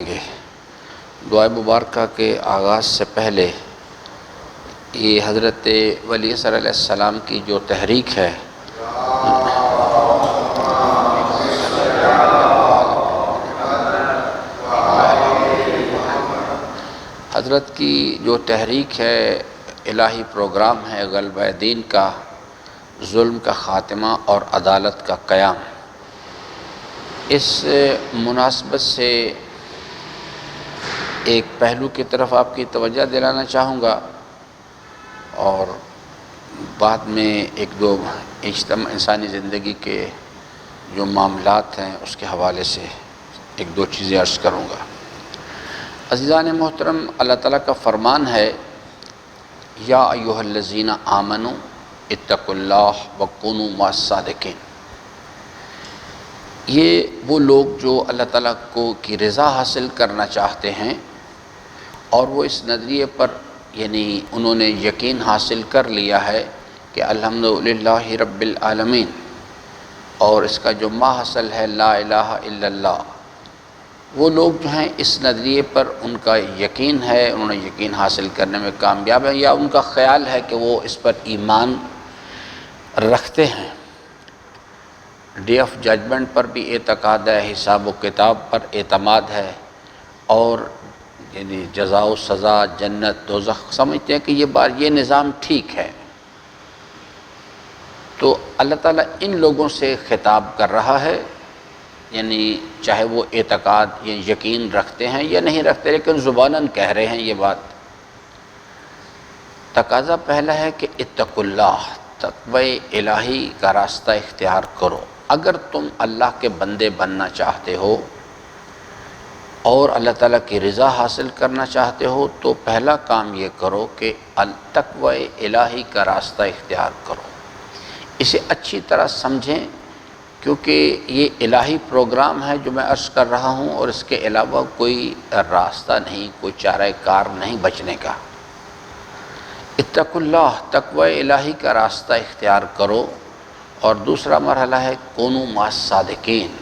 دعائے مبارکہ کے آغاز سے پہلے یہ حضرت ولی اثر علیہ السلام کی جو تحریک ہے حضرت کی جو تحریک ہے الہی پروگرام ہے غلبہ دین کا، ظلم کا خاتمہ اور عدالت کا قیام، اس مناسبت سے ایک پہلو کی طرف آپ کی توجہ دلانا چاہوں گا اور بعد میں ایک دو انسانی زندگی کے جو معاملات ہیں اس کے حوالے سے ایک دو چیزیں عرض کروں گا۔ عزیزان محترم، اللہ تعالیٰ کا فرمان ہے یا ایھا الذین آمنوا اتقوا اللہ وکونوا مع الصادقین۔ یہ وہ لوگ جو اللہ تعالیٰ کی رضا حاصل کرنا چاہتے ہیں اور وہ اس نظریے پر یعنی انہوں نے یقین حاصل کر لیا ہے کہ الحمدللہ رب العالمین، اور اس کا جو ماحصل ہے لا الہ الا اللہ، وہ لوگ جو ہیں اس نظریے پر ان کا یقین ہے، انہوں نے یقین حاصل کرنے میں کامیاب ہیں، یا ان کا خیال ہے کہ وہ اس پر ایمان رکھتے ہیں۔ ڈے آف ججمنٹ پر بھی اعتقاد ہے، حساب و کتاب پر اعتماد ہے، اور یعنی جزا و سزا، جنت دوزخ، سمجھتے ہیں کہ یہ نظام ٹھیک ہے۔ تو اللہ تعالیٰ ان لوگوں سے خطاب کر رہا ہے، یعنی چاہے وہ اعتقاد یا یقین رکھتے ہیں یا نہیں رکھتے، لیکن زباناً کہہ رہے ہیں یہ بات۔ تقاضا پہلا ہے کہ اتقوا اللہ، تقوی الہی کا راستہ اختیار کرو۔ اگر تم اللہ کے بندے بننا چاہتے ہو اور اللہ تعالیٰ کی رضا حاصل کرنا چاہتے ہو تو پہلا کام یہ کرو کہ تقوی الہی کا راستہ اختیار کرو۔ اسے اچھی طرح سمجھیں، کیونکہ یہ الہی پروگرام ہے جو میں عرض کر رہا ہوں، اور اس کے علاوہ کوئی راستہ نہیں، کوئی چارہ کار نہیں بچنے کا۔ اتقوا اللہ، تقوی الہی کا راستہ اختیار کرو، اور دوسرا مرحلہ ہے کونوا مع الصادقین،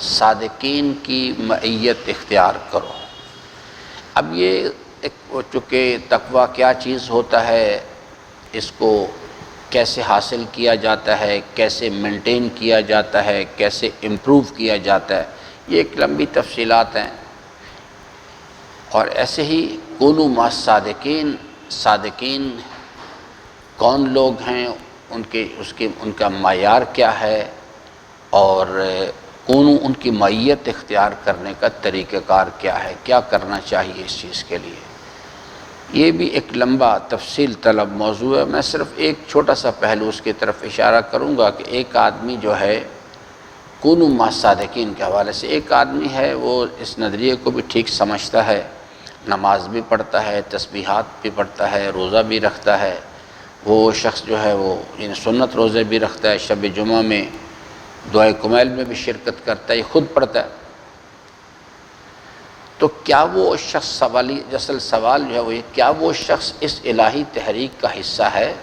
صادقین کی معیت اختیار کرو۔ اب یہ چونکہ تقوی کیا چیز ہوتا ہے، اس کو کیسے حاصل کیا جاتا ہے، کیسے مینٹین کیا جاتا ہے، کیسے امپروو کیا جاتا ہے، یہ ایک لمبی تفصیلات ہیں۔ اور ایسے ہی کونوا مع الصادقین، صادقین کون لوگ ہیں، ان کا معیار کیا ہے، اور ان کی معیت اختیار کرنے کا طریقہ کار کیا ہے، کیا کرنا چاہیے اس چیز کے لیے۔ یہ بھی ایک لمبا تفصیل طلب موضوع ہے، میں صرف ایک چھوٹا سا پہلو اس کی طرف اشارہ کروں گا کہ ایک آدمی جو ہے کونوا مع الصادقین کے حوالے سے، ایک آدمی ہے وہ اس نظریے کو بھی ٹھیک سمجھتا ہے، نماز بھی پڑھتا ہے، تسبیحات بھی پڑھتا ہے، روزہ بھی رکھتا ہے، وہ شخص جو ہے وہ سنت روزے بھی رکھتا ہے، شب جمعہ میں دعائے کمیل میں بھی شرکت کرتا ہے، یہ خود پڑھتا ہے۔ تو کیا وہ شخص، اصل سوال جو ہے وہ یہ، کیا وہ شخص اس الہی تحریک کا حصہ ہے؟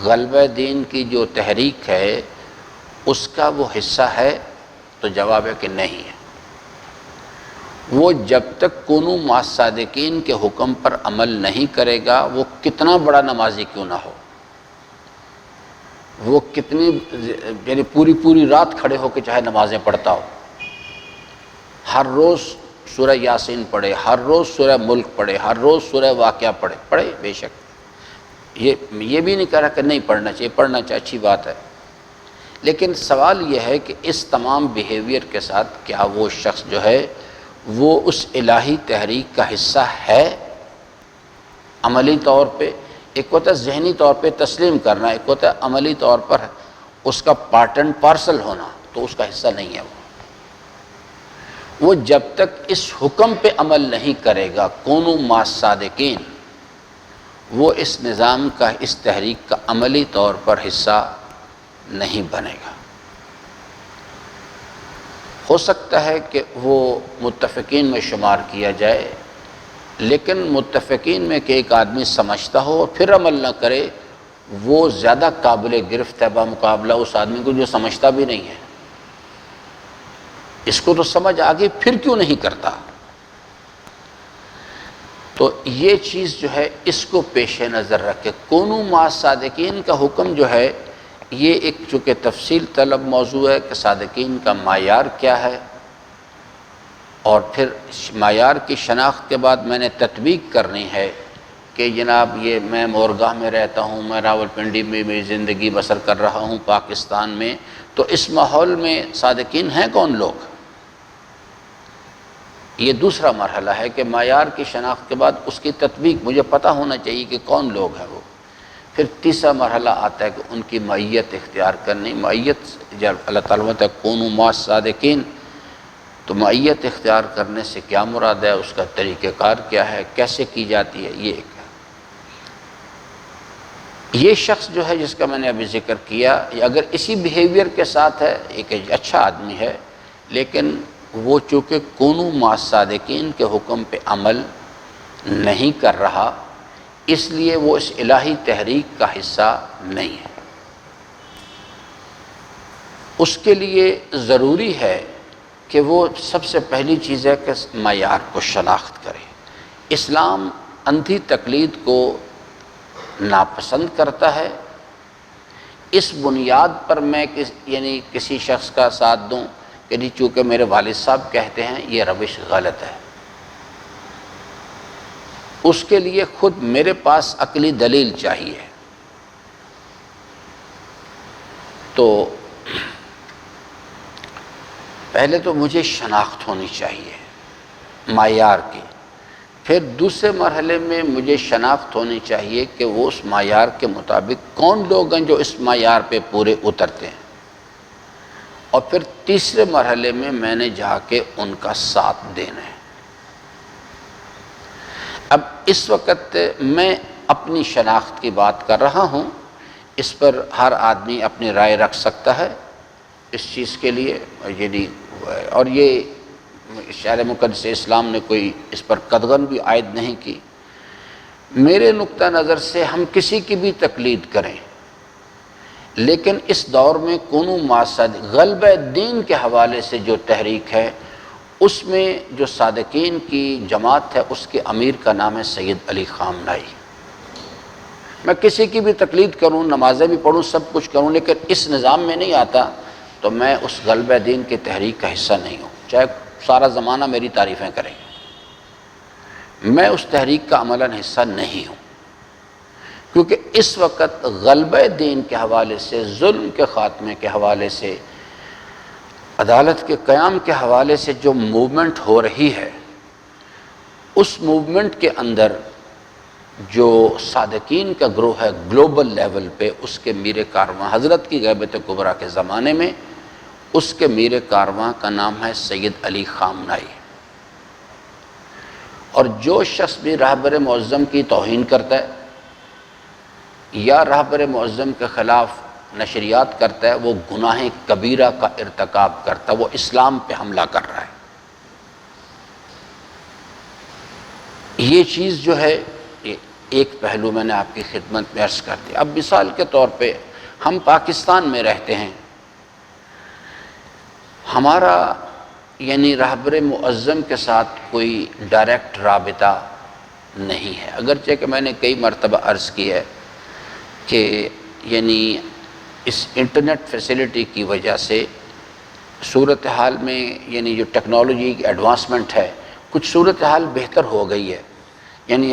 غلبہ دین کی جو تحریک ہے اس کا وہ حصہ ہے؟ تو جواب ہے کہ نہیں ہے۔ وہ جب تک کونوا مع الصادقین کے حکم پر عمل نہیں کرے گا، وہ کتنا بڑا نمازی کیوں نہ ہو، وہ کتنی یعنی پوری رات کھڑے ہو کے چاہے نمازیں پڑھتا ہو، ہر روز سورہ یاسین پڑھے، ہر روز سورہ ملک پڑھے، ہر روز سورہ واقعہ پڑھے بے شک، یہ بھی نہیں کہہ رہا کہ نہیں پڑھنا چاہیے، پڑھنا چاہیے، اچھی بات ہے، لیکن سوال یہ ہے کہ اس تمام بیہیویئر کے ساتھ کیا وہ شخص جو ہے وہ اس الہی تحریک کا حصہ ہے؟ عملی طور پہ ایک ہوتا ہے ذہنی طور پہ تسلیم کرنا، ایک ہوتا ہے عملی طور پر اس کا پارٹ اینڈ پارسل ہونا، تو اس کا حصہ نہیں ہے وہ جب تک اس حکم پہ عمل نہیں کرے گا کونوا مع الصادقین، وہ اس نظام کا، اس تحریک کا عملی طور پر حصہ نہیں بنے گا۔ ہو سکتا ہے کہ وہ متفقین میں شمار کیا جائے، لیکن متفقین میں کہ ایک آدمی سمجھتا ہو اور پھر عمل نہ کرے، وہ زیادہ قابل گرفت ہے بمقابلہ اس آدمی کو جو سمجھتا بھی نہیں ہے۔ اس کو تو سمجھ آ گئی، پھر کیوں نہیں کرتا؟ تو یہ چیز جو ہے اس کو پیش نظر رکھ کے کونوا مع صادقین کا حکم جو ہے، یہ ایک چونکہ تفصیل طلب موضوع ہے کہ صادقین کا معیار کیا ہے، اور پھر معیار کی شناخت کے بعد میں نے تطبیق کرنی ہے کہ جناب یہ میں مورگاہ میں رہتا ہوں، میں راولپنڈی میں میری زندگی بسر کر رہا ہوں پاکستان میں، تو اس ماحول میں صادقین ہیں کون لوگ؟ یہ دوسرا مرحلہ ہے کہ معیار کی شناخت کے بعد اس کی تطبیق مجھے پتہ ہونا چاہیے کہ کون لوگ ہیں وہ۔ پھر تیسرا مرحلہ آتا ہے کہ ان کی معیت اختیار کرنی۔ معیت جب اللہ تعالیٰ نے کونوا مع الصادقین، تو معیت اختیار کرنے سے کیا مراد ہے، اس کا طریقہ کار کیا ہے، کیسے کی جاتی ہے، یہ شخص جو ہے جس کا میں نے ابھی ذکر کیا، اگر اسی بیہیویئر کے ساتھ ہے، ایک اچھا آدمی ہے، لیکن وہ چونکہ کونوا مع الصادقین کے حکم پہ عمل نہیں کر رہا، اس لیے وہ اس الہی تحریک کا حصہ نہیں ہے۔ اس کے لیے ضروری ہے کہ وہ سب سے پہلی چیز ہے کہ معیار کو شناخت کرے۔ اسلام اندھی تقلید کو ناپسند کرتا ہے۔ اس بنیاد پر میں کسی شخص کا ساتھ دوں کہ جی چونکہ میرے والد صاحب کہتے ہیں، یہ روش غلط ہے۔ اس کے لیے خود میرے پاس عقلی دلیل چاہیے۔ تو پہلے تو مجھے شناخت ہونی چاہیے معیار کی، پھر دوسرے مرحلے میں مجھے شناخت ہونی چاہیے کہ وہ اس معیار کے مطابق کون لوگ ہیں جو اس معیار پہ پورے اترتے ہیں، اور پھر تیسرے مرحلے میں نے جا کے ان کا ساتھ دینا ہے۔ اب اس وقت میں اپنی شناخت کی بات کر رہا ہوں، اس پر ہر آدمی اپنی رائے رکھ سکتا ہے اس چیز کے لیے، اور یہ شرع مقدس اسلام نے کوئی اس پر قدغن بھی عائد نہیں کی۔ میرے نقطہ نظر سے ہم کسی کی بھی تقلید کریں، لیکن اس دور میں کونوا مع الصادقین غلبہ دین کے حوالے سے جو تحریک ہے، اس میں جو صادقین کی جماعت ہے، اس کے امیر کا نام ہے سید علی خامنائی۔ میں کسی کی بھی تقلید کروں، نمازیں بھی پڑھوں، سب کچھ کروں، لیکن اس نظام میں نہیں آتا تو میں اس غلبہ دین کی تحریک کا حصہ نہیں ہوں، چاہے سارا زمانہ میری تعریفیں کریں، میں اس تحریک کا عملاً حصہ نہیں ہوں، کیونکہ اس وقت غلبہ دین کے حوالے سے، ظلم کے خاتمے کے حوالے سے، عدالت کے قیام کے حوالے سے جو موومنٹ ہو رہی ہے، اس موومنٹ کے اندر جو صادقین کا گروہ ہے گلوبل لیول پہ، اس کے میر کارواں حضرت کی غیبت کبریٰ کے زمانے میں اس کے میر کارواں کا نام ہے سید علی خامنائی۔ اور جو شخص بھی رہبر معظم کی توہین کرتا ہے یا رہبر معظم کے خلاف نشریات کرتا ہے، وہ گناہ کبیرہ کا ارتکاب کرتا ہے، وہ اسلام پہ حملہ کر رہا ہے۔ یہ چیز جو ہے، ایک پہلو میں نے آپ کی خدمت میں عرض کر دیا۔ اب مثال کے طور پہ ہم پاکستان میں رہتے ہیں، ہمارا رہبر معظم کے ساتھ کوئی ڈائریکٹ رابطہ نہیں ہے، اگرچہ کہ میں نے کئی مرتبہ عرض کی ہے کہ اس انٹرنیٹ فیسلٹی کی وجہ سے صورتحال میں جو ٹیکنالوجی کی ایڈوانسمنٹ ہے، کچھ صورتحال بہتر ہو گئی ہے،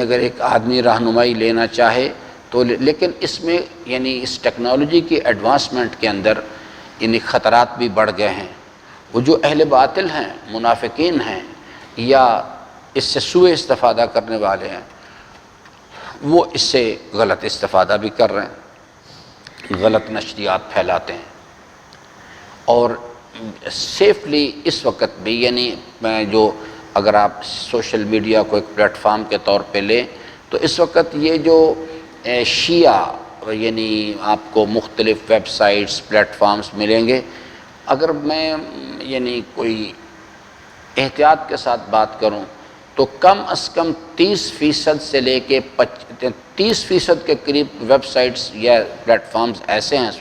اگر ایک آدمی رہنمائی لینا چاہے تو، لیکن اس میں اس ٹیکنالوجی کی ایڈوانسمنٹ کے اندر خطرات بھی بڑھ گئے ہیں۔ وہ جو اہل باطل ہیں، منافقین ہیں، یا اس سے سوء استفادہ کرنے والے ہیں، وہ اس سے غلط استفادہ بھی کر رہے ہیں، غلط نشریات پھیلاتے ہیں۔ اور سیفلی اس وقت بھی میں جو اگر آپ سوشل میڈیا کو ایک پلیٹ فارم کے طور پہ لیں تو اس وقت یہ جو شیعہ آپ کو مختلف ویب سائٹس پلیٹ فارمز ملیں گے، اگر میں کوئی احتیاط کے ساتھ بات کروں تو کم از کم 30% سے لے کے 30% کے قریب ویب سائٹس یا پلیٹ فارمز ایسے ہیں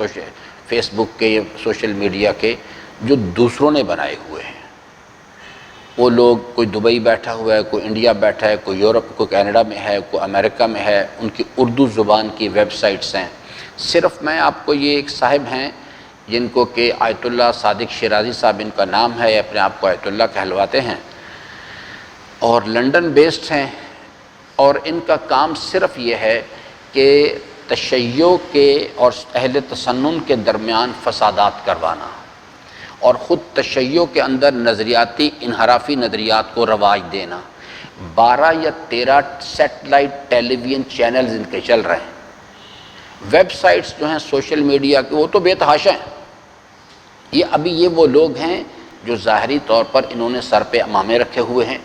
فیس بک کے یا سوشل میڈیا کے جو دوسروں نے بنائے ہوئے ہیں، وہ لوگ کوئی دبئی بیٹھا ہوا ہے، کوئی انڈیا بیٹھا ہے، کوئی یورپ، کوئی کینیڈا میں ہے، کوئی امریکہ میں ہے، ان کی اردو زبان کی ویب سائٹس ہیں۔ صرف میں آپ کو یہ ایک صاحب ہیں جن کو کہ آیت اللہ صادق شیرازی صاحب ان کا نام ہے، اپنے آپ کو آیت اللہ کہلواتے ہیں اور لنڈن بیسڈ ہیں، اور ان کا کام صرف یہ ہے کہ تشیع کے اور اہل تسنن کے درمیان فسادات کروانا اور خود تشیع کے اندر نظریاتی انحرافی نظریات کو رواج دینا۔ 12 یا 13 سیٹلائٹ ٹیلی ویژن چینلز ان کے چل رہے ہیں۔ ویب سائٹس جو ہیں سوشل میڈیا کے وہ تو بے تحاشا ہیں۔ یہ وہ لوگ ہیں جو ظاہری طور پر انہوں نے سر پہ امامے رکھے ہوئے ہیں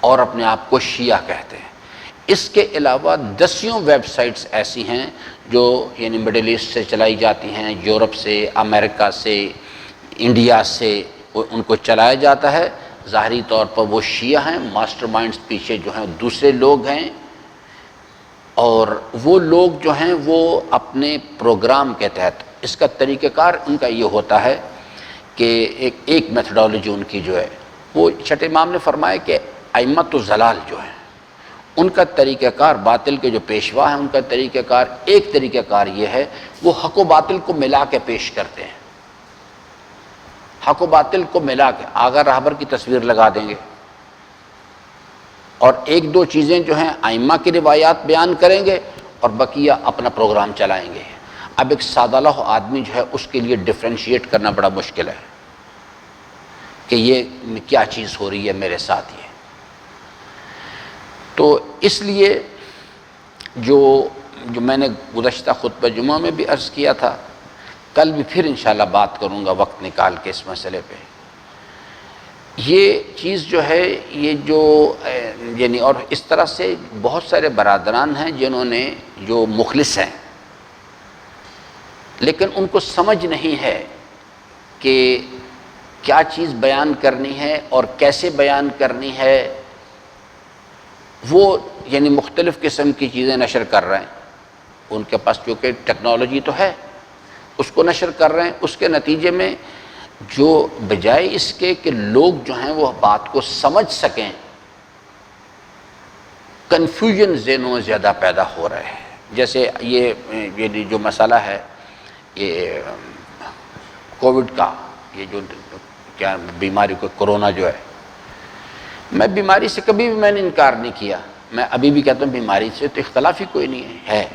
اور اپنے آپ کو شیعہ کہتے ہیں۔ اس کے علاوہ دسیوں ویب سائٹس ایسی ہیں جو یعنی مڈل ایسٹ سے چلائی جاتی ہیں، یورپ سے، امریکہ سے، انڈیا سے ان کو چلایا جاتا ہے۔ ظاہری طور پر وہ شیعہ ہیں، ماسٹر مائنڈز پیچھے جو ہیں دوسرے لوگ ہیں، اور وہ لوگ جو ہیں وہ اپنے پروگرام کے تحت اس کا طریقہ کار ان کا یہ ہوتا ہے کہ ایک میتھڈالوجی ان کی جو ہے وہ چھٹے امام نے فرمایا کہ ائمۃ الضلال جو ہیں ان کا طریقہ کار، باطل کے جو پیشوا ہیں ان کا طریقہ کار، ایک طریقہ کار یہ ہے وہ حق و باطل کو ملا کے پیش کرتے ہیں۔ حق و باطل کو ملا کے آغا رہبر کی تصویر لگا دیں گے اور ایک دو چیزیں جو ہیں ائمہ کی روایات بیان کریں گے اور بقیہ اپنا پروگرام چلائیں گے۔ اب ایک سادہ لوح آدمی جو ہے اس کے لیے ڈفرینشیٹ کرنا بڑا مشکل ہے کہ یہ کیا چیز ہو رہی ہے میرے ساتھ۔ یہ تو اس لیے جو میں نے گزشتہ خطبہ جمعہ میں بھی عرض کیا تھا، کل بھی پھر انشاءاللہ بات کروں گا وقت نکال کے اس مسئلے پہ۔ یہ چیز جو ہے یہ جو یعنی اور اس طرح سے بہت سارے برادران ہیں جنہوں نے جو مخلص ہیں لیکن ان کو سمجھ نہیں ہے کہ کیا چیز بیان کرنی ہے اور کیسے بیان کرنی ہے۔ وہ یعنی مختلف قسم کی چیزیں نشر کر رہے ہیں، ان کے پاس چونکہ ٹیکنالوجی تو ہے اس کو نشر کر رہے ہیں، اس کے نتیجے میں جو بجائے اس کے کہ لوگ جو ہیں وہ بات کو سمجھ سکیں، کنفیوژن ذہنوں میں زیادہ پیدا ہو رہے ہیں۔ جیسے یہ جو مسئلہ ہے یہ کووڈ کا، یہ جو کیا بیماری کو کرونا جو ہے، میں بیماری سے کبھی بھی میں نے انکار نہیں کیا، میں ابھی بھی کہتا ہوں بیماری سے تو اختلاف ہی کوئی نہیں ہے،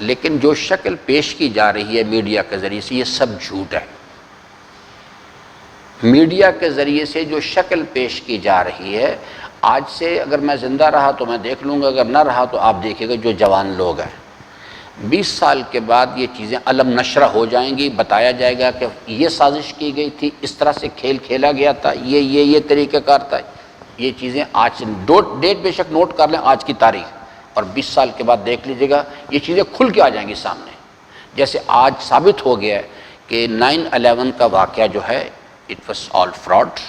لیکن جو شکل پیش کی جا رہی ہے میڈیا کے ذریعے سے یہ سب جھوٹ ہے۔ میڈیا کے ذریعے سے جو شکل پیش کی جا رہی ہے، آج سے اگر میں زندہ رہا تو میں دیکھ لوں گا، اگر نہ رہا تو آپ دیکھیں گے جو جوان لوگ ہیں 20 سال کے بعد یہ چیزیں علم نشرہ ہو جائیں گی، بتایا جائے گا کہ یہ سازش کی گئی تھی، اس طرح سے کھیل کھیلا گیا تھا، یہ طریقہ کار تھا۔ یہ چیزیں آج ڈیٹ بے شک نوٹ کر لیں، آج کی تاریخ، اور 20 سال کے بعد دیکھ لیجیے گا یہ چیزیں کھل کے آ جائیں گی سامنے۔ جیسے آج ثابت ہو گیا ہے کہ 9/11 کا واقعہ جو ہے اٹ واز آل فراڈ،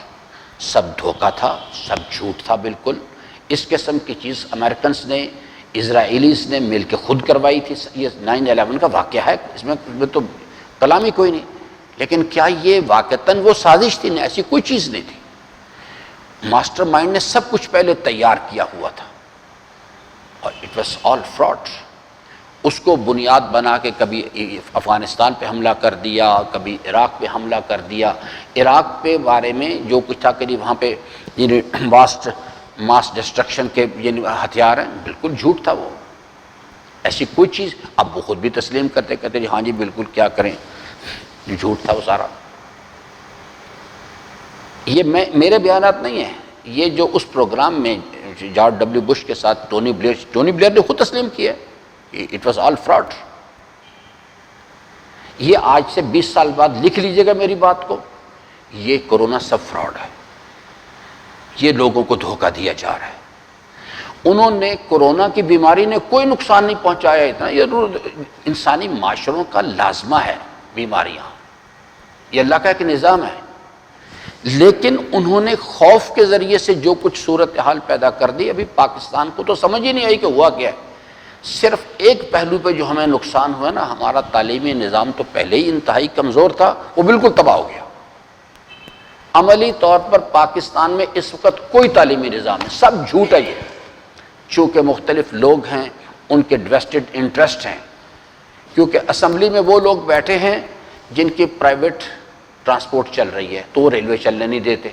سب دھوکہ تھا، سب جھوٹ تھا بالکل۔ اس قسم کی چیز امریکنز نے، اسرائیلیز نے مل کے خود کروائی تھی۔ یہ 9/11 کا واقعہ ہے، اس میں تو کلام ہی کوئی نہیں، لیکن کیا یہ واقعتاً وہ سازش تھی؟ نہیں، ایسی کوئی چیز نہیں تھی۔ ماسٹر مائنڈ نے سب کچھ پہلے تیار کیا ہوا تھا اور اٹ واز آل فراڈ۔ اس کو بنیاد بنا کے کبھی افغانستان پہ حملہ کر دیا، کبھی عراق پہ حملہ کر دیا۔ عراق پہ بارے میں جو کچھ تھا کہ وہاں پہ ماس ڈسٹرکشن کے یعنی ہتھیار ہیں، بالکل جھوٹ تھا وہ، ایسی کوئی چیز۔ اب وہ خود بھی تسلیم کہتے جی ہاں جی بالکل کیا کریں، جھوٹ تھا وہ سارا۔ یہ میرے بیانات نہیں ہیں، یہ جو اس پروگرام میں جارج ڈبلیو بش کے ساتھ ٹونی بلیئر نے خود تسلیم کیا، اٹ واز آل فراڈ۔ یہ آج سے 20 سال بعد لکھ لیجئے گا میری بات کو، یہ کورونا سب فراڈ ہے، یہ لوگوں کو دھوکہ دیا جا رہا ہے۔ انہوں نے کورونا کی بیماری نے کوئی نقصان نہیں پہنچایا، اتنا یہ انسانی معاشروں کا لازمہ ہے بیماریاں، یہ اللہ کا ایک نظام ہے، لیکن انہوں نے خوف کے ذریعے سے جو کچھ صورتحال پیدا کر دی۔ ابھی پاکستان کو تو سمجھ ہی نہیں آئی کہ ہوا کیا ہے۔ صرف ایک پہلو پہ جو ہمیں نقصان ہوا نا، ہمارا تعلیمی نظام تو پہلے ہی انتہائی کمزور تھا، وہ بالکل تباہ ہو گیا۔ عملی طور پر پاکستان میں اس وقت کوئی تعلیمی نظام ہے، سب جھوٹ ہے یہ، چونکہ مختلف لوگ ہیں، ان کے ویسٹڈ انٹرسٹ ہیں، کیونکہ اسمبلی میں وہ لوگ بیٹھے ہیں جن کی پرائیویٹ ٹرانسپورٹ چل رہی ہے تو وہ ریلوے چلنے نہیں دیتے۔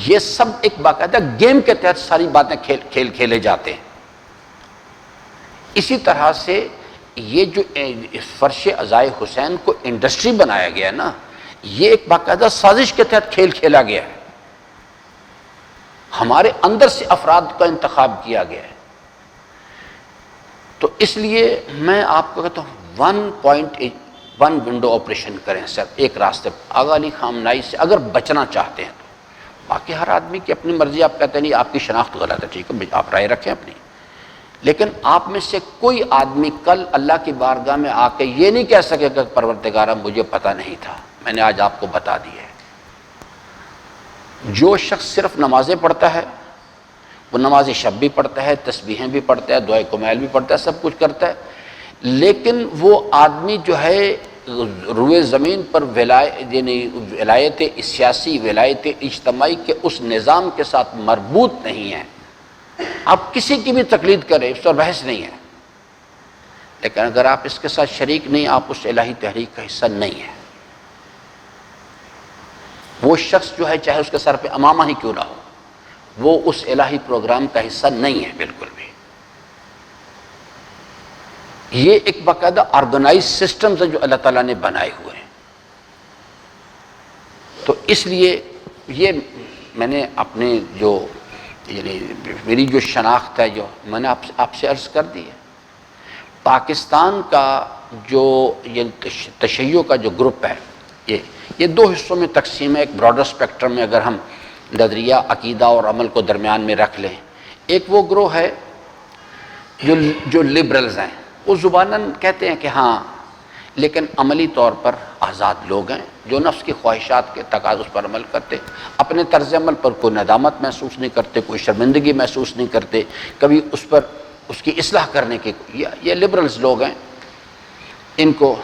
یہ سب ایک باقاعدہ گیم کے تحت ساری باتیں کھیلے جاتے ہیں۔ اسی طرح سے یہ جو فرش عزائے حسین کو انڈسٹری بنایا گیا نا، یہ ایک باقاعدہ سازش کے تحت کھیل کھیلا گیا ہے، ہمارے اندر سے افراد کا انتخاب کیا گیا ہے۔ تو اس لیے میں آپ کو کہتا ہوں 1 ونڈو آپریشن کریں سر، ایک راستے آغا علی خامنائی سے اگر بچنا چاہتے ہیں تو۔ باقی ہر آدمی کی اپنی مرضی، آپ کہتے ہیں نہیں آپ کی شناخت غلط ہے، ٹھیک ہے، آپ رائے رکھیں اپنی، لیکن آپ میں سے کوئی آدمی کل اللہ کی بارگاہ میں آ کے یہ نہیں کہہ سکے کہ پروردگارہ مجھے پتہ نہیں تھا، میں نے آج آپ کو بتا دی ہے۔ جو شخص صرف نمازیں پڑھتا ہے، وہ نماز شب بھی پڑھتا ہے، تسبیحیں بھی پڑھتا ہے، دعائے کمیل بھی پڑھتا ہے، سب کچھ کرتا ہے، لیکن وہ آدمی جو ہے روئے زمین پر ولایت سیاسی، ولایت اجتماعی کے اس نظام کے ساتھ مربوط نہیں ہے۔ آپ کسی کی بھی تقلید کریں، اس پر بحث نہیں ہے، لیکن اگر آپ اس کے ساتھ شریک نہیں، آپ اس الہی تحریک کا حصہ نہیں ہیں۔ وہ شخص جو ہے چاہے اس کے سر پہ امامہ ہی کیوں نہ ہو، وہ اس الہی پروگرام کا حصہ نہیں ہے بالکل بھی۔ یہ ایک باقاعدہ آرگنائز سسٹمز ہیں جو اللہ تعالیٰ نے بنائے ہوئے ہیں۔ تو اس لیے یہ میں نے اپنے جو یعنی میری جو شناخت ہے، جو میں نے آپ سے عرض کر دی ہے، پاکستان کا جو یہ تشیع کا جو گروپ ہے، یہ 2 حصوں میں تقسیم ہے۔ ایک براڈر سپیکٹرم میں اگر ہم نظریہ، عقیدہ اور عمل کو درمیان میں رکھ لیں، ایک وہ گروہ ہے جو لبرلز ہیں، وہ زباناً کہتے ہیں کہ ہاں، لیکن عملی طور پر آزاد لوگ ہیں جو نفس کی خواہشات کے تقاضوں پر عمل کرتے، اپنے طرز عمل پر کوئی ندامت محسوس نہیں کرتے، کوئی شرمندگی محسوس نہیں کرتے، کبھی اس کی اصلاح کرنے کے، یہ لبرلز لوگ ہیں۔ ان کو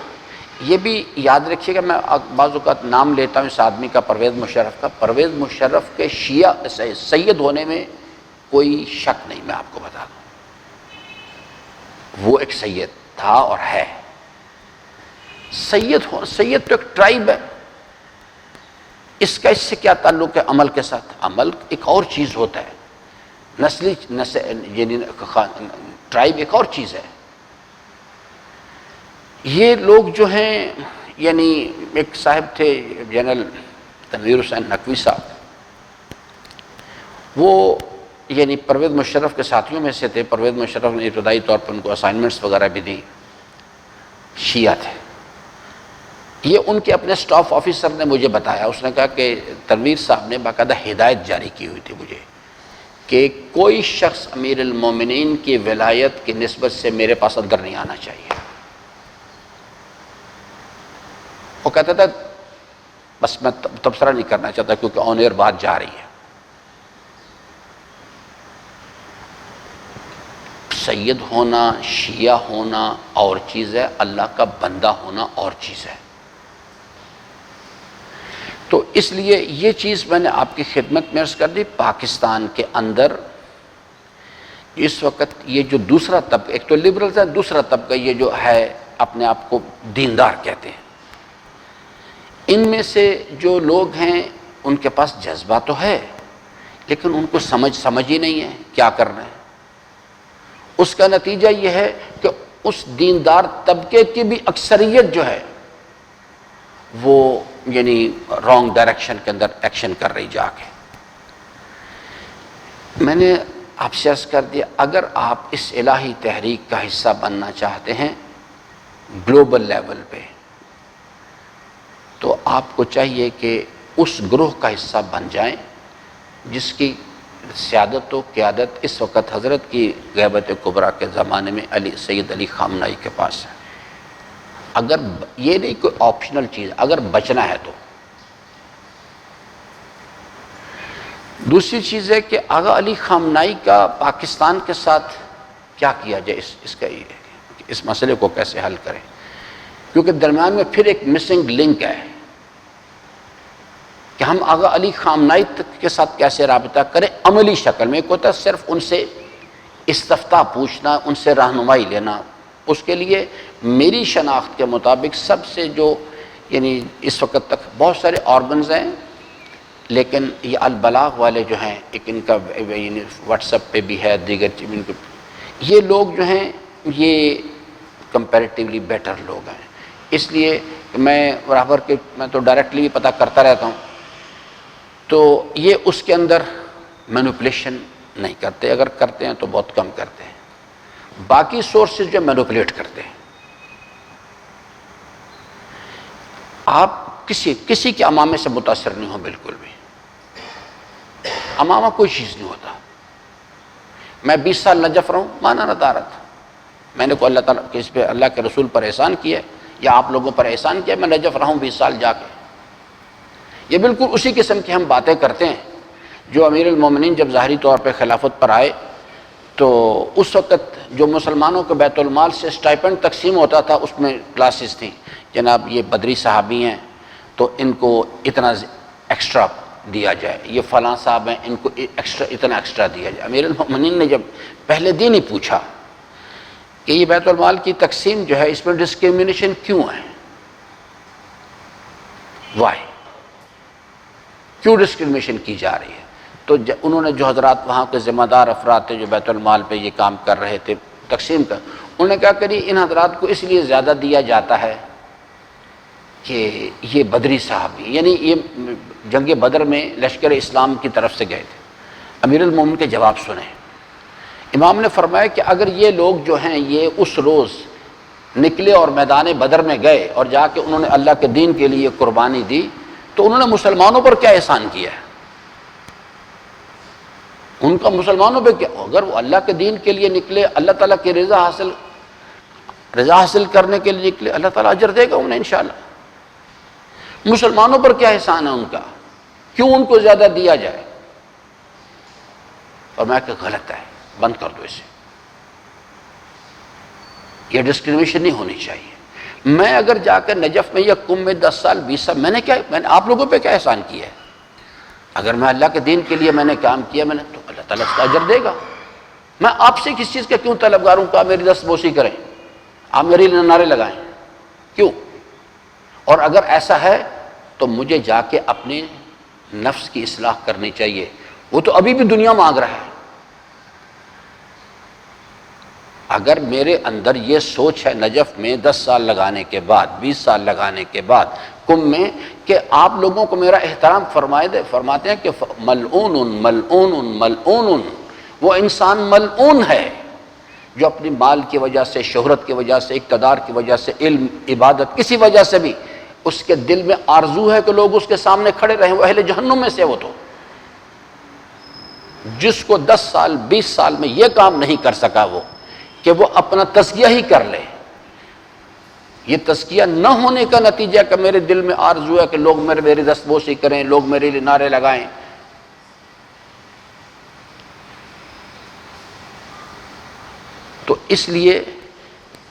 یہ بھی یاد رکھیے گا، میں بعض اوقات نام لیتا ہوں اس آدمی کا، پرویز مشرف کا، پرویز مشرف کے شیعہ سید ہونے میں کوئی شک نہیں، میں آپ کو بتا دوں، وہ ایک سید تھا اور ہے۔ سید تو ایک ٹرائب ہے، اس کا اس سے کیا تعلق ہے عمل کے ساتھ؟ عمل ایک اور چیز ہوتا ہے، یعنی ٹرائب ایک اور چیز ہے۔ یہ لوگ جو ہیں، یعنی ایک صاحب تھے جنرل تنویر حسین نقوی صاحب، وہ یعنی پرویز مشرف کے ساتھیوں میں سے تھے۔ پرویز مشرف نے ابتدائی طور پر ان کو اسائنمنٹس وغیرہ بھی دی، شیعہ تھے۔ یہ ان کے اپنے سٹاف آفیسر نے مجھے بتایا، اس نے کہا کہ تنویر صاحب نے باقاعدہ ہدایت جاری کی ہوئی تھی مجھے کہ کوئی شخص امیر المومنین کی ولایت کی نسبت سے میرے پاس اندر نہیں آنا چاہیے۔ وہ کہتا تھا بس میں تبصرہ نہیں کرنا چاہتا کیونکہ آن ایئر بات جا رہی ہے۔ سید ہونا، شیعہ ہونا اور چیز ہے، اللہ کا بندہ ہونا اور چیز ہے۔ تو اس لیے یہ چیز میں نے آپ کی خدمت میں عرض کر دی۔ پاکستان کے اندر اس وقت یہ جو دوسرا طبقہ، ایک تو لبرلز ہے، دوسرا طبقہ یہ جو ہے اپنے آپ کو دیندار کہتے ہیں، ان میں سے جو لوگ ہیں ان کے پاس جذبہ تو ہے لیکن ان کو سمجھ ہی نہیں ہے کیا کرنا ہے۔ اس کا نتیجہ یہ ہے کہ اس دیندار طبقے کی بھی اکثریت جو ہے وہ یعنی رانگ ڈائریکشن کے اندر ایکشن کر رہی جا کے۔ میں نے آپ سے عرض کر دیا، اگر آپ اس الہی تحریک کا حصہ بننا چاہتے ہیں گلوبل لیول پہ، تو آپ کو چاہیے کہ اس گروہ کا حصہ بن جائیں جس کی سیادت و قیادت اس وقت حضرت کی غیبت کبریٰ کے زمانے میں سید علی خامنائی کے پاس ہے۔ اگر یہ نہیں کوئی آپشنل چیز، اگر بچنا ہے تو۔ دوسری چیز ہے کہ آغا علی خامنائی کا پاکستان کے ساتھ کیا کیا جائے، اس مسئلے کو کیسے حل کریں، کیونکہ درمیان میں پھر ایک مسنگ لنک ہے۔ کہ ہم آغا علی خامنائی کے ساتھ کیسے رابطہ کریں عملی شکل میں. ایک ہوتا ہے صرف ان سے استفتاء پوچھنا، ان سے رہنمائی لینا. اس کے لیے میری شناخت کے مطابق سب سے جو یعنی اس وقت تک بہت سارے آرگنز ہیں، لیکن یہ البلاغ والے جو ہیں، ایک ان کا یعنی واٹس ایپ پہ بھی ہے، دیگر ان کو، یہ لوگ جو ہیں یہ کمپیریٹیولی بیٹر لوگ ہیں. اس لیے میں راہبر کے میں تو ڈائریکٹلی پتہ کرتا رہتا ہوں، تو یہ اس کے اندر مینوپولیشن نہیں کرتے، اگر کرتے ہیں تو بہت کم کرتے ہیں. باقی سورسز جو مینوپولیٹ کرتے ہیں. آپ کسی کے امامے سے متاثر نہیں ہو، بالکل بھی. امامہ کوئی چیز نہیں ہوتا. میں 20 سال نجف رہوں، مانا ندارت، میں نے کوئی اللہ تعالیٰ کس پہ اللہ کے رسول پر احسان کیا یا آپ لوگوں پر احسان کیا، میں نجف رہا ہوں 20 سال جا کے. یہ بالکل اسی قسم کی ہم باتیں کرتے ہیں جو امیر المومنین جب ظاہری طور پہ خلافت پر آئے تو اس وقت جو مسلمانوں کو بیت المال سے اسٹائپنڈ تقسیم ہوتا تھا، اس میں کلاسز تھیں. جناب یہ بدری صحابی ہیں تو ان کو اتنا ایکسٹرا دیا جائے، یہ فلاں صاحب ہیں ان کو اتنا ایکسٹرا دیا جائے. امیر المومنین نے جب پہلے دن ہی پوچھا کہ یہ بیت المال کی تقسیم جو ہے اس میں ڈسکریمنیشن کیوں ہے، وائی، کیوں ڈسکریمنیشن کی جا رہی ہے؟ تو انہوں نے جو حضرات وہاں کے ذمہ دار افراد تھے جو بیت المال پہ یہ کام کر رہے تھے تقسیم کر، انہوں نے کہا کہ ان حضرات کو اس لیے زیادہ دیا جاتا ہے کہ یہ بدری صحابی، یعنی یہ جنگ بدر میں لشکر اسلام کی طرف سے گئے تھے. امیر المومنین کے جواب سنیں. امام نے فرمایا کہ اگر یہ لوگ جو ہیں یہ اس روز نکلے اور میدان بدر میں گئے اور جا کے انہوں نے اللہ کے دین کے لیے قربانی دی تو انہوں نے مسلمانوں پر کیا احسان کیا ہے؟ ان کا مسلمانوں پہ کیا؟ اگر وہ اللہ کے دین کے لیے نکلے، اللہ تعالیٰ کی رضا حاصل کرنے کے لیے نکلے، اللہ تعالیٰ اجر دے گا انہیں انشاءاللہ. مسلمانوں پر کیا احسان ہے ان کا؟ کیوں ان کو زیادہ دیا جائے؟ اور میں کہ غلط ہے، بند کر دو اسے. یہ ڈسکریمنیشن نہیں ہونی چاہیے. میں اگر جا کر نجف میں یا کم میں 10 سال 20 سال میں نے آپ لوگوں پہ کیا احسان کیا ہے؟ اگر میں اللہ کے دین کے لیے میں نے کام کیا میں نے تو اللہ تعالیٰ اس کا اجر دے گا. میں آپ سے کس چیز کا کیوں طلبگار ہوں کہ آپ میری دست بوسی کریں، آپ میرے لیے نعرے لگائیں؟ کیوں؟ اور اگر ایسا ہے تو مجھے جا کے اپنے نفس کی اصلاح کرنی چاہیے. وہ تو ابھی بھی دنیا مانگ رہا ہے. اگر میرے اندر یہ سوچ ہے نجف میں 10 سال لگانے کے بعد 20 سال لگانے کے بعد کم میں کہ آپ لوگوں کو میرا احترام فرماتے ہیں کہ ملعون ملعون ملعون، وہ انسان ملعون ہے جو اپنی مال کی وجہ سے، شہرت کی وجہ سے، اقتدار کی وجہ سے، علم، عبادت، کسی وجہ سے بھی اس کے دل میں آرزو ہے کہ لوگ اس کے سامنے کھڑے رہیں. وہ اہل جہنم میں سے. وہ تو جس کو 10 سال 20 سال میں یہ کام نہیں کر سکا وہ کہ وہ اپنا تزکیہ ہی کر لے. یہ تزکیہ نہ ہونے کا نتیجہ کہ میرے دل میں آرزو ہے کہ لوگ میری دستبوسی کریں، لوگ میرے لیے نعرے لگائیں. تو اس لیے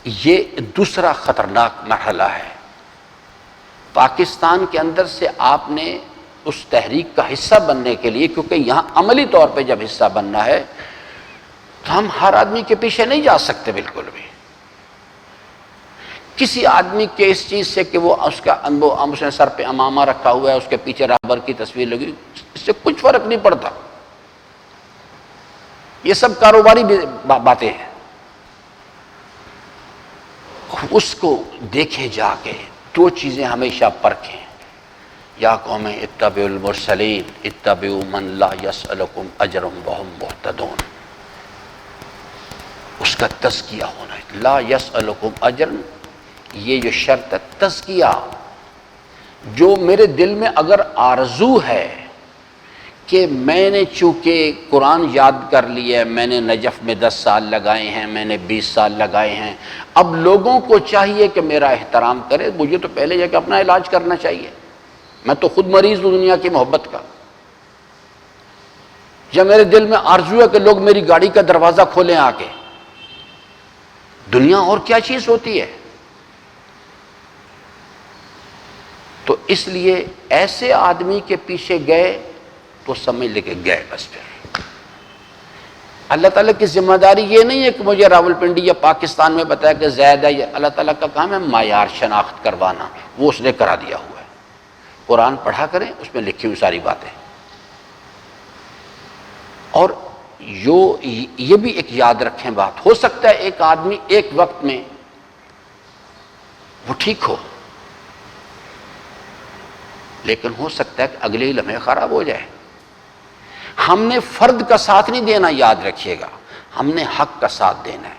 یہ دوسرا خطرناک مرحلہ ہے. پاکستان کے اندر سے آپ نے اس تحریک کا حصہ بننے کے لیے، کیونکہ یہاں عملی طور پہ جب حصہ بننا ہے تو ہم ہر آدمی کے پیچھے نہیں جا سکتے. بالکل بھی کسی آدمی کے اس چیز سے کہ وہ اس نے سر پہ امامہ رکھا ہوا ہے، اس کے پیچھے راہبر کی تصویر لگی، اس سے کچھ فرق نہیں پڑتا. یہ سب کاروباری باتیں ہیں. اس کو دیکھے جا کے دو چیزیں ہمیشہ پرکھیں. یا قوم اتبعوا المرسلین اتبعوا من لا یسألکم اجرا وہم مہتدون. اس کا تزکیہ ہونا ہے. لا یسألکم اجرا، یہ جو شرط ہے تزکیہ، جو میرے دل میں اگر آرزو ہے کہ میں نے چونکہ قرآن یاد کر لیا ہے، میں نے نجف میں 10 سال لگائے ہیں، میں نے 20 سال لگائے ہیں، اب لوگوں کو چاہیے کہ میرا احترام کرے. مجھے تو پہلے جا کے اپنا علاج کرنا چاہیے. میں تو خود مریض ہوں دنیا کی محبت کا. یا میرے دل میں آرزو ہے کہ لوگ میری گاڑی کا دروازہ کھولیں آ کے. دنیا اور کیا چیز ہوتی ہے؟ تو اس لیے ایسے آدمی کے پیچھے گئے تو سمجھ لے کے گئے بس پھر۔ اللہ تعالیٰ کی ذمہ داری یہ نہیں ہے کہ مجھے راولپنڈی یا پاکستان میں بتایا کہ زید ہے، اللہ تعالیٰ کا کام ہے معیار شناخت کروانا، وہ اس نے کرا دیا ہوا ہے۔ قرآن پڑھا کریں، اس میں لکھی ہوئی ساری باتیں۔ اور یہ بھی ایک یاد رکھیں بات، ہو سکتا ہے ایک آدمی ایک وقت میں وہ ٹھیک ہو، لیکن ہو سکتا ہے کہ اگلے ہی لمحے خراب ہو جائے۔ ہم نے فرد کا ساتھ نہیں دینا، یاد رکھیے گا، ہم نے حق کا ساتھ دینا ہے۔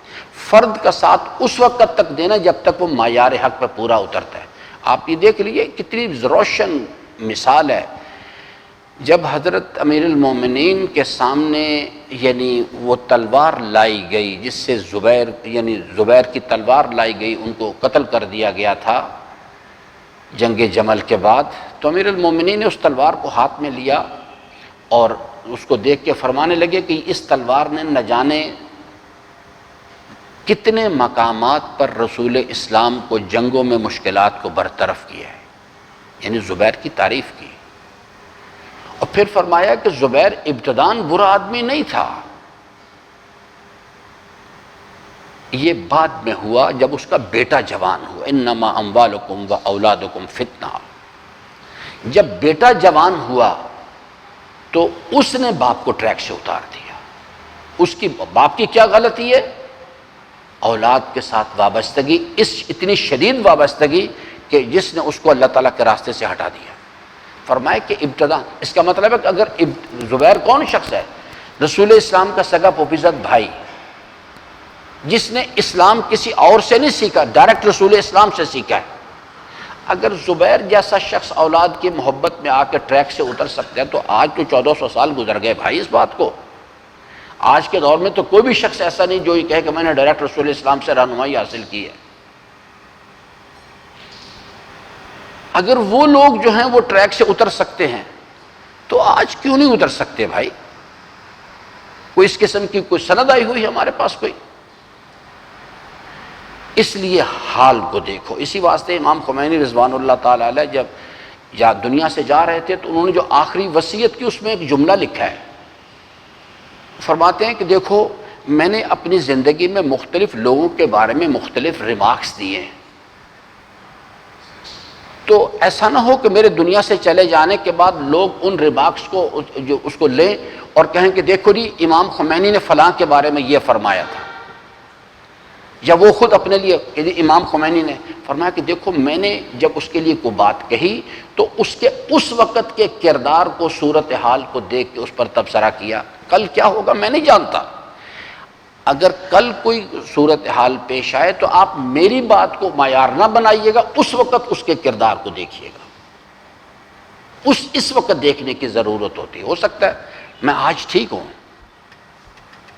فرد کا ساتھ اس وقت تک دینا جب تک وہ معیار حق پہ پورا اترتا ہے۔ آپ یہ دیکھ لیجئے کتنی روشن مثال ہے، جب حضرت امیر المومنین کے سامنے یعنی وہ تلوار لائی گئی جس سے زبیر کی تلوار لائی گئی، ان کو قتل کر دیا گیا تھا جنگ جمل کے بعد، تو امیر المومنین نے اس تلوار کو ہاتھ میں لیا اور اس کو دیکھ کے فرمانے لگے کہ اس تلوار نے نہ جانے کتنے مقامات پر رسول اسلام کو جنگوں میں مشکلات کو برطرف کیا ہے، یعنی زبیر کی تعریف کی۔ اور پھر فرمایا کہ زبیر ابتداً برا آدمی نہیں تھا، یہ بعد میں ہوا جب اس کا بیٹا جوان ہوا، انما اموالکم و اولادکم فتنہ۔ جب بیٹا جوان ہوا تو اس نے باپ کو ٹریک سے اتار دیا۔ اس کی باپ کی کیا غلطی ہے؟ اولاد کے ساتھ وابستگی، اتنی شدید وابستگی کہ جس نے اس کو اللہ تعالیٰ کے راستے سے ہٹا دیا۔ فرمائے کہ ابتدا، اس کا مطلب ہے کہ اگر زبیر کون شخص ہے؟ رسول اسلام کا سگا پوپیزد بھائی، جس نے اسلام کسی اور سے نہیں سیکھا، ڈائریکٹ رسول اسلام سے سیکھا ہے۔ اگر زبیر جیسا شخص اولاد کی محبت میں آ کے ٹریک سے اتر سکتا ہے تو آج تو 1400 سال گزر گئے بھائی اس بات کو۔ آج کے دور میں تو کوئی بھی شخص ایسا نہیں جو یہ کہے کہ میں نے ڈائریکٹ رسول اسلام سے رہنمائی حاصل کی ہے۔ اگر وہ لوگ جو ہیں وہ ٹریک سے اتر سکتے ہیں تو آج کیوں نہیں اتر سکتے بھائی؟ کوئی اس قسم کی کوئی سند آئی ہوئی ہے ہمارے پاس کوئی؟ اس لیے حال کو دیکھو۔ اسی واسطے امام خمینی رضوان اللہ تعالی علیہ جب دنیا سے جا رہے تھے تو انہوں نے جو آخری وصیت کی اس میں ایک جملہ لکھا ہے، فرماتے ہیں کہ دیکھو میں نے اپنی زندگی میں مختلف لوگوں کے بارے میں مختلف ریمارکس دیے ہیں، تو ایسا نہ ہو کہ میرے دنیا سے چلے جانے کے بعد لوگ ان ریمارکس کو جو اس کو لیں اور کہیں کہ دیکھو جی امام خمینی نے فلاں کے بارے میں یہ فرمایا تھا، یا وہ خود اپنے لیے کہ امام خمینی نے فرمایا کہ دیکھو میں نے جب اس کے لیے کوئی بات کہی تو اس کے اس وقت کے کردار کو، صورتحال کو دیکھ کے اس پر تبصرہ کیا، کل کیا ہوگا میں نہیں جانتا۔ اگر کل کوئی صورتحال پیش آئے تو آپ میری بات کو معیار نہ بنائیے گا، اس وقت اس کے کردار کو دیکھیے گا، اس وقت دیکھنے کی ضرورت ہوتی ہے۔ ہو سکتا ہے میں آج ٹھیک ہوں،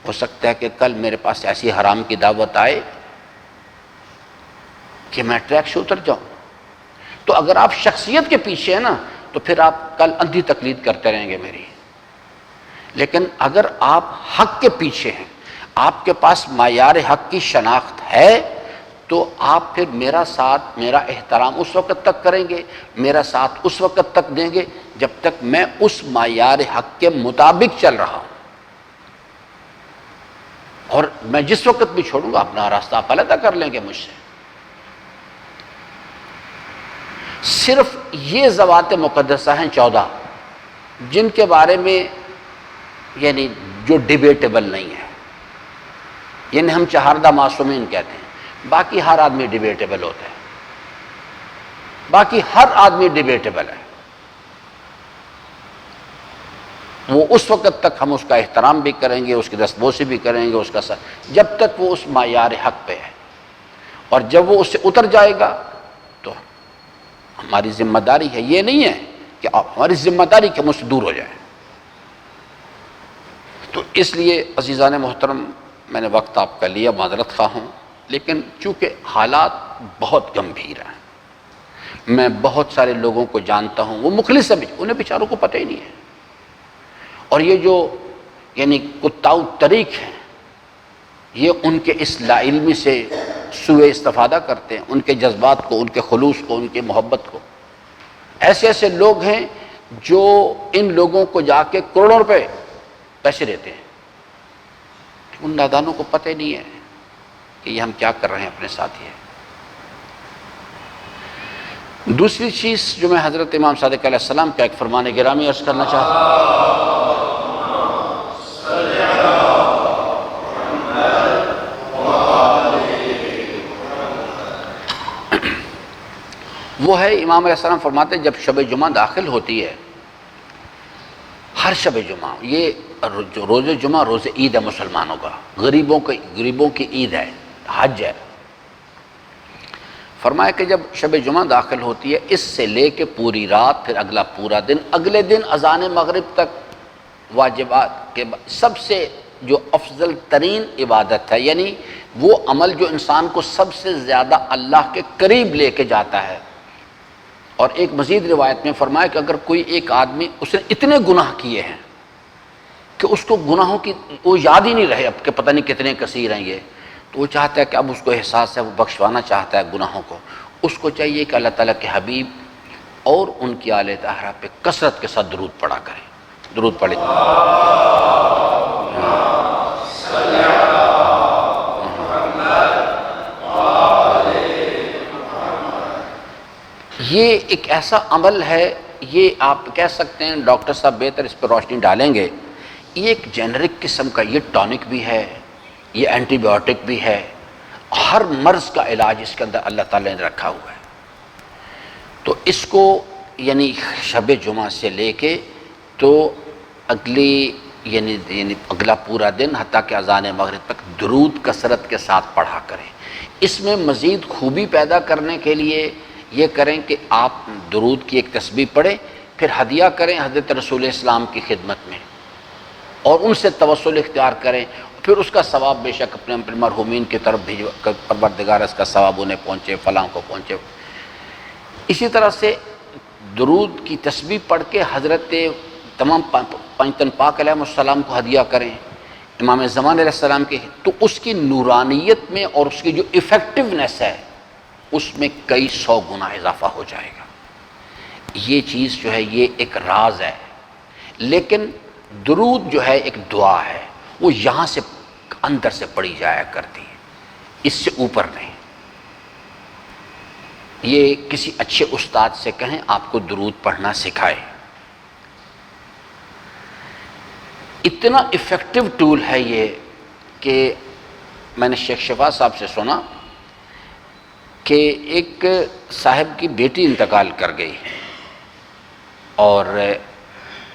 ہو سکتا ہے کہ کل میرے پاس ایسی حرام کی دعوت آئے کہ میں ٹریک سے اتر جاؤں۔ تو اگر آپ شخصیت کے پیچھے ہیں نا تو پھر آپ کل اندھی تقلید کرتے رہیں گے میری، لیکن اگر آپ حق کے پیچھے ہیں، آپ کے پاس معیار حق کی شناخت ہے، تو آپ پھر میرا ساتھ، میرا احترام اس وقت تک کریں گے، میرا ساتھ اس وقت تک دیں گے جب تک میں اس معیار حق کے مطابق چل رہا ہوں، اور میں جس وقت بھی چھوڑوں گا اپنا راستہ آپ علیحدہ کر لیں گے مجھ سے۔ صرف یہ ذوات مقدسہ ہیں 14 جن کے بارے میں یعنی جو ڈیبیٹیبل نہیں ہے، یعنی ہم چہاردہ معصومین کہتے ہیں، باقی ہر آدمی ڈیبیٹیبل ہوتا ہے، باقی ہر آدمی ڈیبیٹیبل ہے۔ وہ اس وقت تک ہم اس کا احترام بھی کریں گے، اس کی دستبوسی بھی کریں گے، اس کا جب تک وہ اس معیار حق پہ ہے، اور جب وہ اس سے اتر جائے گا تو ہماری ذمہ داری ہے، یہ نہیں ہے کہ ہماری ذمہ داری کہ مجھ سے دور ہو جائے۔ تو اس لیے عزیزان محترم میں نے وقت آپ کا لیا، معذرت خواہ ہوں، لیکن چونکہ حالات بہت گمبھیر ہیں، میں بہت سارے لوگوں کو جانتا ہوں وہ مخلص ہیں، انہیں بیچاروں کو پتہ ہی نہیں ہے، اور یہ جو یعنی کتاؤ طریق ہیں یہ ان کے اس لا علمی سے سوء استفادہ کرتے ہیں، ان کے جذبات کو، ان کے خلوص کو، ان کے محبت کو۔ ایسے ایسے لوگ ہیں جو ان لوگوں کو جا کے کروڑوں روپے پیسے دیتے ہیں، ان نادانوں کو پتہ ہی نہیں ہے کہ یہ ہم کیا کر رہے ہیں اپنے ساتھ ہی ہے۔ دوسری چیز جو میں حضرت امام صادق علیہ السلام کا ایک فرمان گرامی عرض کرنا چاہتا ہوں، وہ ہے امام علیہ السلام فرماتے ہیں جب شب جمعہ داخل ہوتی ہے، ہر شب جمعہ، یہ روز جمعہ روز عید ہے مسلمانوں کا، غریبوں کی عید ہے، حج ہے، فرمایا کہ جب شب جمعہ داخل ہوتی ہے اس سے لے کے پوری رات، پھر اگلا پورا دن، اگلے دن اذان مغرب تک واجبات کے سب سے جو افضل ترین عبادت ہے، یعنی وہ عمل جو انسان کو سب سے زیادہ اللہ کے قریب لے کے جاتا ہے۔ اور ایک مزید روایت میں فرمایا کہ اگر کوئی ایک آدمی، اس نے اتنے گناہ کیے ہیں کہ اس کو گناہوں کی وہ یاد ہی نہیں رہے اب کہ پتہ نہیں کتنے کثیر ہیں یہ، تو وہ چاہتا ہے کہ اب اس کو احساس ہے، وہ بخشوانا چاہتا ہے گناہوں کو، اس کو چاہیے کہ اللہ تعالیٰ کے حبیب اور ان کی آل طاہرہ پہ کثرت کے ساتھ درود پڑھا کرے، درود پڑھے۔ یہ ایک ایسا عمل ہے، یہ آپ کہہ سکتے ہیں ڈاکٹر صاحب بہتر اس پہ روشنی ڈالیں گے، یہ ایک جنرک قسم کا، یہ ٹانک بھی ہے، یہ اینٹی بائیوٹک بھی ہے، ہر مرض کا علاج اس کے اندر اللہ تعالیٰ نے رکھا ہوا ہے۔ تو اس کو یعنی شب جمعہ سے لے کے تو اگلی یعنی اگلا پورا دن حتیٰ کہ اذان مغرب تک درود کثرت کے ساتھ پڑھا کریں۔ اس میں مزید خوبی پیدا کرنے کے لیے یہ کریں کہ آپ درود کی ایک تسبیح پڑھیں، پھر ہدیہ کریں حضرت رسول اسلام کی خدمت میں، اور ان سے توسل اختیار کریں، پھر اس کا ثواب بے شک اپنے مرحومین کی طرف بھیجو، پروردگار اس کا ثواب انہیں پہنچے، فلاں کو پہنچے۔ اسی طرح سے درود کی تسبیح پڑھ کے حضرت تمام پنجتن پاک علیہ السلام کو ہدیہ کریں، امام زمان علیہ السلام کے، تو اس کی نورانیت میں اور اس کی جو ایفیکٹونیس ہے اس میں کئی 100 گنا اضافہ ہو جائے گا۔ یہ چیز جو ہے یہ ایک راز ہے، لیکن درود جو ہے ایک دعا ہے، وہ یہاں سے اندر سے پڑھی جایا کرتی ہے، اس سے اوپر نہیں۔ یہ کسی اچھے استاد سے کہیں آپ کو درود پڑھنا سکھائے، اتنا ایفیکٹو ٹول ہے یہ کہ میں نے شیخ شفا صاحب سے سنا کہ ایک صاحب کی بیٹی انتقال کر گئی اور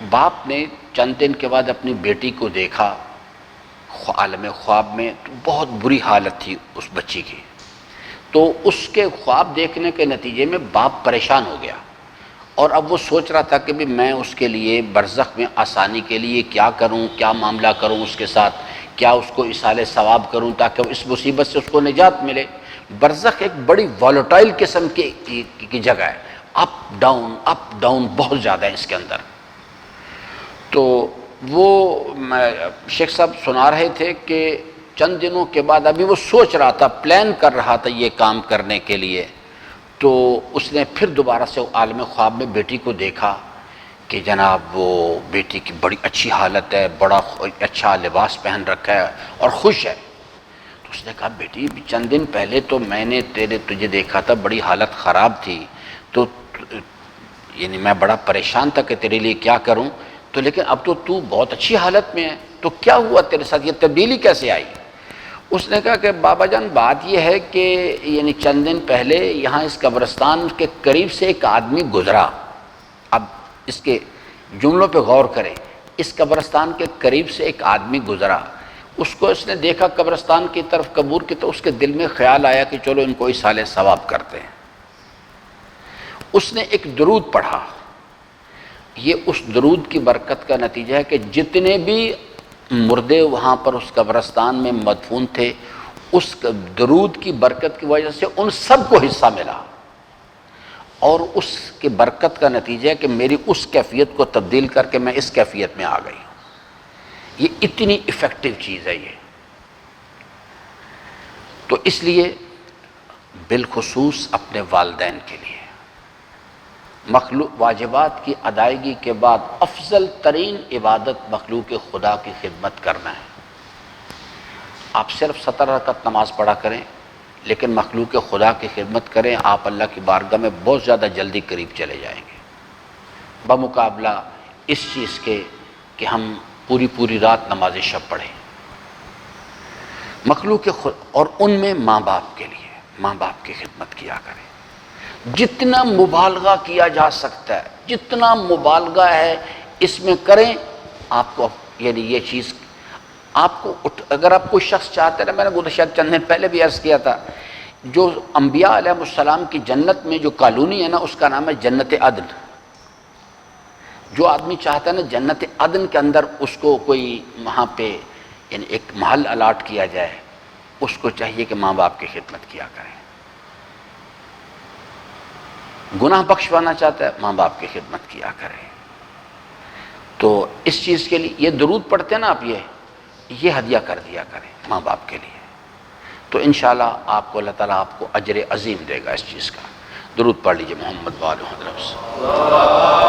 باپ نے چند دن کے بعد اپنی بیٹی کو دیکھا عالم خواب میں، تو بہت بری حالت تھی اس بچی کی، تو اس کے خواب دیکھنے کے نتیجے میں باپ پریشان ہو گیا، اور اب وہ سوچ رہا تھا کہ بھی میں اس کے لیے برزخ میں آسانی کے لیے کیا کروں، کیا معاملہ کروں اس کے ساتھ، کیا اس کو ایصال ثواب کروں تاکہ اس مصیبت سے اس کو نجات ملے۔ برزخ ایک بڑی والوٹائل قسم کی جگہ ہے، اپ ڈاؤن بہت زیادہ ہے اس کے اندر۔ تو وہ شیخ صاحب سنا رہے تھے کہ چند دنوں کے بعد ابھی وہ سوچ رہا تھا، پلان کر رہا تھا یہ کام کرنے کے لیے، تو اس نے پھر دوبارہ سے عالم خواب میں بیٹی کو دیکھا کہ جناب وہ بیٹی کی بڑی اچھی حالت ہے، بڑا اچھا لباس پہن رکھا ہے اور خوش ہے۔ تو اس نے کہا بیٹی چند دن پہلے تو میں نے تجھے دیکھا تھا، بڑی حالت خراب تھی، تو یعنی میں بڑا پریشان تھا کہ تیرے لیے کیا کروں، تو لیکن اب تو بہت اچھی حالت میں ہے، تو کیا ہوا تیرے ساتھ، یہ تبدیلی کیسے آئی؟ اس نے کہا کہ بابا جان بات یہ ہے کہ یعنی چند دن پہلے یہاں اس قبرستان کے قریب سے ایک آدمی گزرا، اب اس کے جملوں پہ غور کریں، اس قبرستان کے قریب سے ایک آدمی گزرا، اس کو اس نے دیکھا قبرستان کی طرف قبور کی، تو اس کے دل میں خیال آیا کہ چلو ان کو ایصال ثواب کرتے ہیں۔ اس نے ایک درود پڑھا، یہ اس درود کی برکت کا نتیجہ ہے کہ جتنے بھی مردے وہاں پر اس قبرستان میں مدفون تھے، اس درود کی برکت کی وجہ سے ان سب کو حصہ ملا، اور اس کی برکت کا نتیجہ ہے کہ میری اس کیفیت کو تبدیل کر کے میں اس کیفیت میں آ گئی ہوں۔ یہ اتنی ایفیکٹو چیز ہے یہ، تو اس لیے بالخصوص اپنے والدین کے لیے مخلوق واجبات کی ادائیگی کے بعد افضل ترین عبادت مخلوق خدا کی خدمت کرنا ہے۔ آپ صرف 17 رکعت نماز پڑھا کریں لیکن مخلوق خدا کی خدمت کریں، آپ اللہ کی بارگاہ میں بہت زیادہ جلدی قریب چلے جائیں گے بمقابلہ اس چیز کے کہ ہم پوری رات نماز شب پڑھیں۔ مخلوق اور ان میں ماں باپ کے لیے ماں باپ کی خدمت کیا کریں، جتنا مبالغہ کیا جا سکتا ہے، جتنا مبالغہ ہے اس میں کریں۔ آپ کو یعنی یہ چیز آپ کو اگر آپ کوئی شخص چاہتے ہیں، میں نے گزشتہ چند دن پہلے بھی عرض کیا تھا، جو انبیاء علیہ السلام کی جنت میں جو کالونی ہے نا، اس کا نام ہے جنت عدن۔ جو آدمی چاہتا ہے نا جنت عدن کے اندر اس کو کوئی وہاں پہ یعنی ایک محل الاٹ کیا جائے، اس کو چاہیے کہ ماں باپ کی خدمت کیا کریں۔ گناہ بخشوانا چاہتا ہے، ماں باپ کی خدمت کیا کریں۔ تو اس چیز کے لیے یہ درود پڑھتے ہیں نا آپ، یہ ہدیہ کر دیا کریں ماں باپ کے لیے، تو انشاءاللہ آپ کو اللہ تعالیٰ آپ کو اجر عظیم دے گا اس چیز کا۔ درود پڑھ لیجئے محمد وآل محمد۔